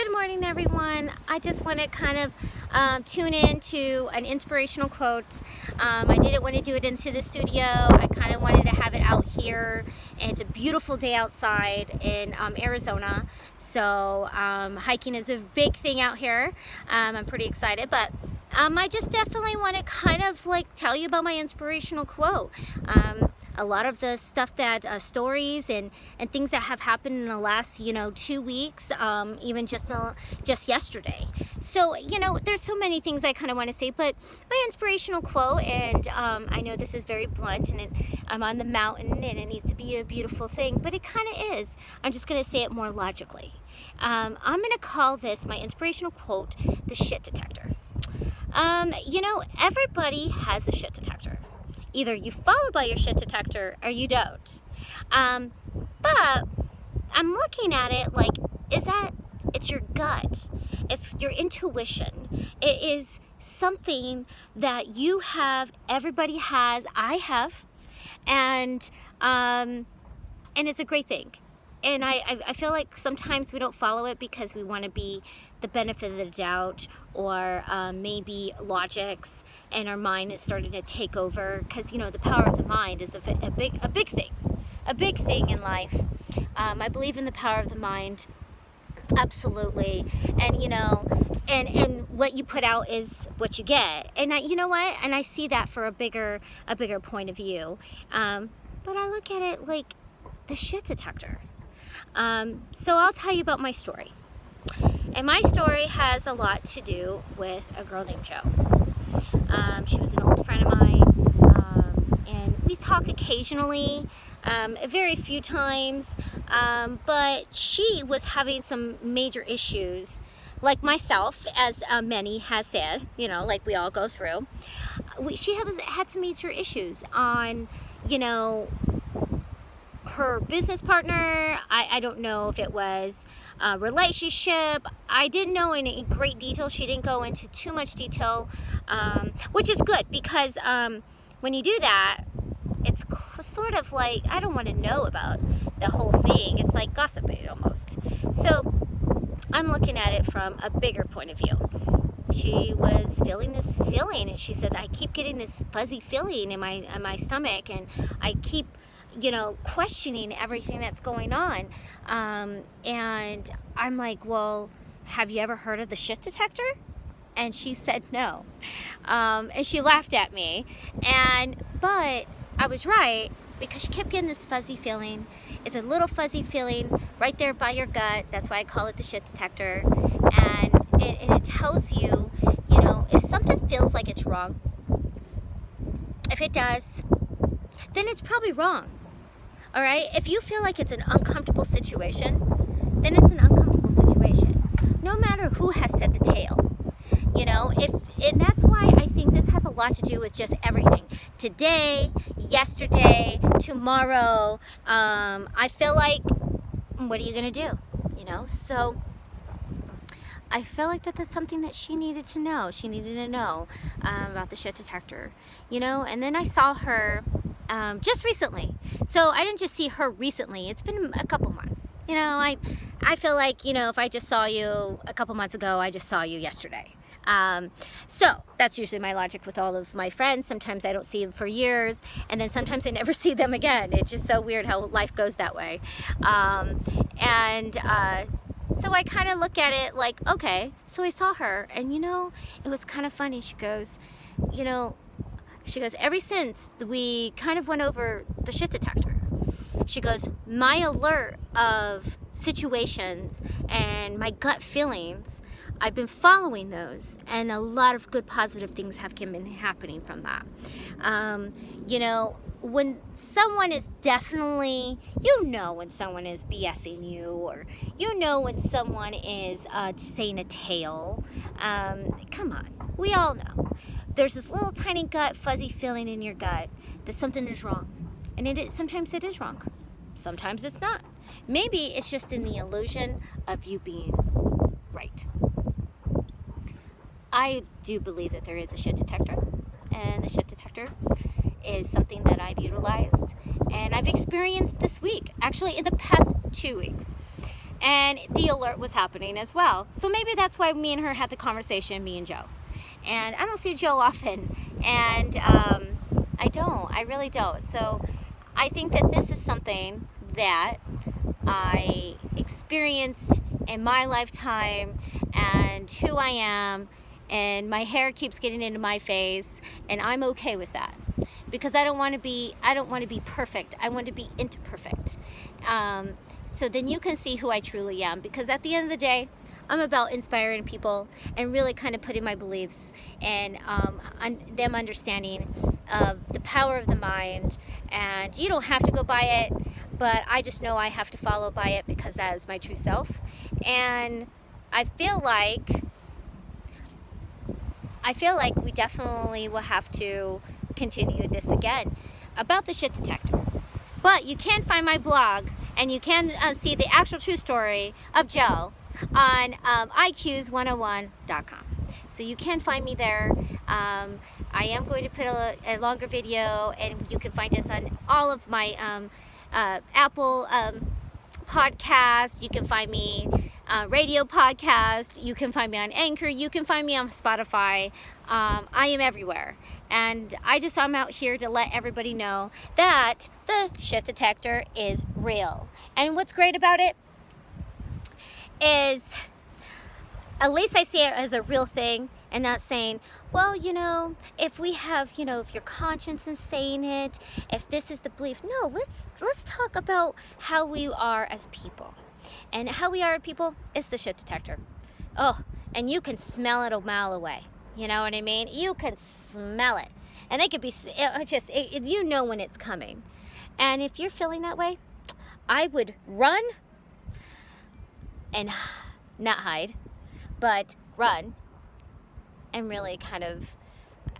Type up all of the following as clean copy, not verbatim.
Good morning, everyone. I just want to kind of tune in to an inspirational quote. I didn't want to do it into the studio. I kind of wanted to have it out here. And it's a beautiful day outside in Arizona. So hiking is a big thing out here. I'm pretty excited, but I just definitely want to kind of like tell you about my inspirational quote. A lot of the stuff that stories and things that have happened in the last 2 weeks, even just yesterday. So there's so many things I kind of want to say, but my inspirational quote, and I know this is very blunt, and I'm on the mountain and it needs to be a beautiful thing, but it kind of is. I'm just going to say it more logically. I'm going to call this my inspirational quote the shit detector. Everybody has a shit detector. Either you follow by your shit detector or you don't. But I'm looking at it like, it's your gut. It's your intuition. It is something that you have, everybody has, I have, and it's a great thing. And I feel like sometimes we don't follow it because we want to be the benefit of the doubt, or maybe logics, and our mind is starting to take over. Because the power of the mind is a big thing in life. I believe in the power of the mind, absolutely. And and what you put out is what you get. And I see that for a bigger point of view. But I look at it like the shit detector. So I'll tell you about my story. And my story has a lot to do with a girl named Jo. She was an old friend of mine, and we talk occasionally, very few times, but she was having some major issues, like myself, as many has said, like we all go through. She had some major issues on, her business partner. I don't know if it was a relationship. I didn't know in great detail. She didn't go into too much detail, which is good, because when you do that, it's sort of like, I don't want to know about the whole thing. It's like gossiping almost. So I'm looking at it from a bigger point of view. She was feeling this feeling, and she said, I keep getting this fuzzy feeling in my stomach, and I keep questioning everything that's going on. And I'm like, well, have you ever heard of the shit detector? And she said no. And she laughed at me. But I was right, because she kept getting this fuzzy feeling. It's a little fuzzy feeling right there by your gut. That's why I call it the shit detector. And it tells you, if something feels like it's wrong, if it does, then it's probably wrong. All right? If you feel like it's an uncomfortable situation, then it's an uncomfortable situation. No matter who has said the tale. And that's why I think this has a lot to do with just everything. Today, yesterday, tomorrow. I feel like, what are you going to do? So I feel like that's something that she needed to know. She needed to know about the shit detector. And then I saw her just recently. So I didn't just see her recently. It's been a couple months. I feel like, if I just saw you a couple months ago, I just saw you yesterday. So that's usually my logic with all of my friends. Sometimes I don't see them for years, and then sometimes I never see them again. It's just so weird how life goes that way. So I kind of look at it like, okay, so I saw her, and it was kind of funny. She goes, ever since we kind of went over the shit detector, she goes, my alert of situations and my gut feelings, I've been following those, and a lot of good positive things have been happening from that. When someone is definitely, when someone is BSing you, or when someone is saying a tale, come on, we all know. There's this little tiny gut, fuzzy feeling in your gut that something is wrong. And sometimes it is wrong. Sometimes it's not. Maybe it's just in the illusion of you being right. I do believe that there is a shit detector. And the shit detector is something that I've utilized and I've experienced this week. Actually, in the past 2 weeks. And the alert was happening as well. So maybe that's why me and her had the conversation, me and Joe. And I don't see Joe often. And I really don't. So I think that this is something that I experienced in my lifetime, and who I am, and my hair keeps getting into my face, and I'm okay with that, because I don't want to be perfect. I want to be imperfect. So then you can see who I truly am, because at the end of the day, I'm about inspiring people and really kind of putting my beliefs and them understanding the power of the mind. And you don't have to go by it, but I just know I have to follow by it, because that is my true self. And I feel like we definitely will have to continue this again about the shit detector. But you can find my blog, and you can see the actual true story of Joe on iqs101.com. So you can find me there. I am going to put a longer video, and you can find us on all of my Apple podcasts. You can find me radio podcast. You can find me on Anchor. You can find me on Spotify. I am everywhere. And I'm out here to let everybody know that the shit detector is real. And what's great about it is, at least I see it as a real thing, and not saying, well, if we have, if your conscience is saying it, if this is the belief. No, let's talk about how we are as people. And how we are as people is the shit detector. Oh, and you can smell it a mile away. You know what I mean? You can smell it. And it could be, you know when it's coming. And if you're feeling that way, I would run and not hide, but run and really kind of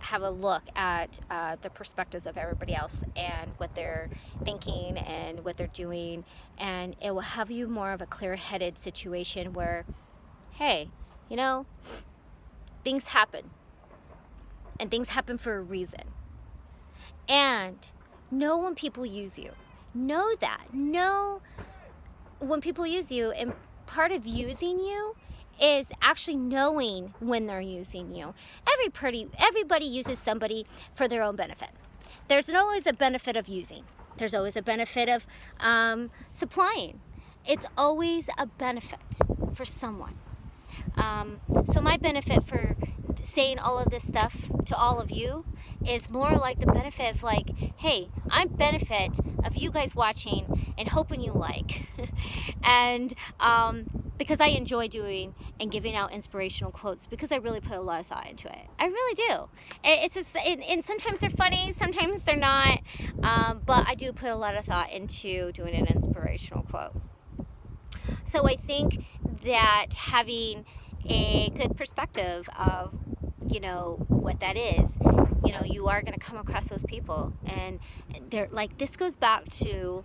have a look at the perspectives of everybody else and what they're thinking and what they're doing. And it will have you more of a clear-headed situation where, hey, things happen. And things happen for a reason. And know when people use you. Know that. Know when people use you. And part of using you is actually knowing when they're using you. Everybody uses somebody for their own benefit. There's always a benefit of using. There's always a benefit of supplying. It's always a benefit for someone. So my benefit for saying all of this stuff to all of you is more like the benefit of like, hey, I'm benefit of you guys watching and hoping you like. And because I enjoy doing and giving out inspirational quotes, because I really put a lot of thought into it. I really do. It's just, and sometimes they're funny, sometimes they're not, but I do put a lot of thought into doing an inspirational quote. So I think that having a good perspective of, what that is, you are going to come across those people, and they're like, this goes back to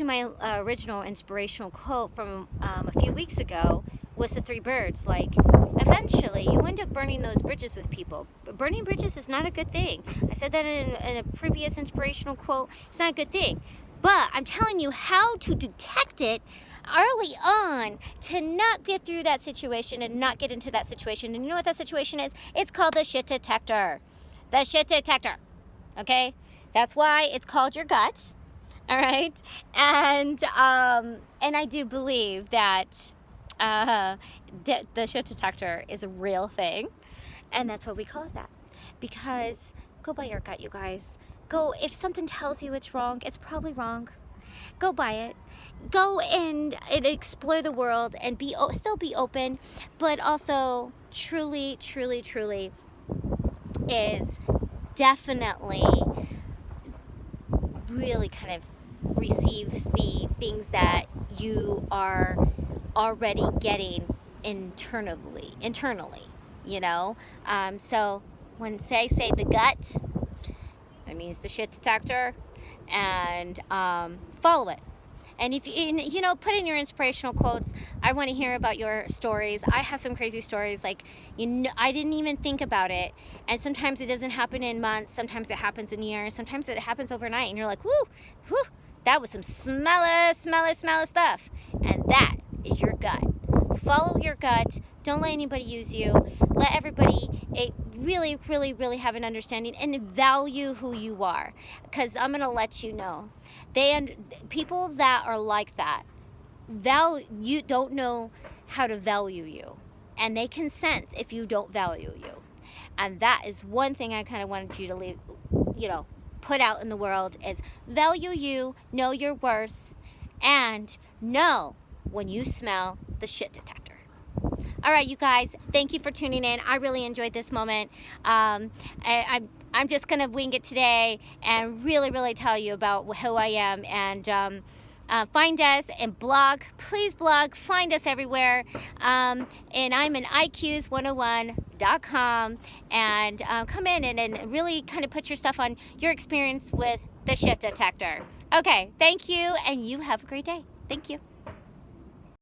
my original inspirational quote from a few weeks ago, was the three birds. Like, eventually you end up burning those bridges with people. But burning bridges is not a good thing. I said that in a previous inspirational quote. It's not a good thing. But I'm telling you how to detect it early on to not get through that situation and not get into that situation. And you know what that situation is? It's called the shit detector. The shit detector. Okay? That's why it's called your guts. All right? And I do believe that the shit detector is a real thing. And that's why we call it that. Because go by your gut, you guys. Go, if something tells you it's wrong, it's probably wrong. Go by it. Go and explore the world and still be open, but also truly, truly, truly is definitely really kind of receive the things that you are already getting internally, So when I say the gut, that means the shit detector, and follow it. And if you put in your inspirational quotes. I want to hear about your stories. I have some crazy stories, like, I didn't even think about it. And sometimes it doesn't happen in months. Sometimes it happens in years. Sometimes it happens overnight. And you're like, whoo, that was some smelly stuff. And that is your gut. Follow your gut. Don't let anybody use you. Let everybody really, really, really have an understanding and value who you are. Because I'm going to let you know, people that are like that, you don't know how to value you. And they can sense if you don't value you. And that is one thing I kind of wanted you to leave, put out in the world is value you, know your worth, and know when you smell the shit detector. All right, you guys, thank you for tuning in. I really enjoyed this moment. I'm just going to wing it today and really, really tell you about who I am. And find us and blog. Please blog. Find us everywhere. And I'm in iqs101.com. And come in and really kind of put your stuff on your experience with the shit detector. Okay, thank you, and you have a great day. Thank you.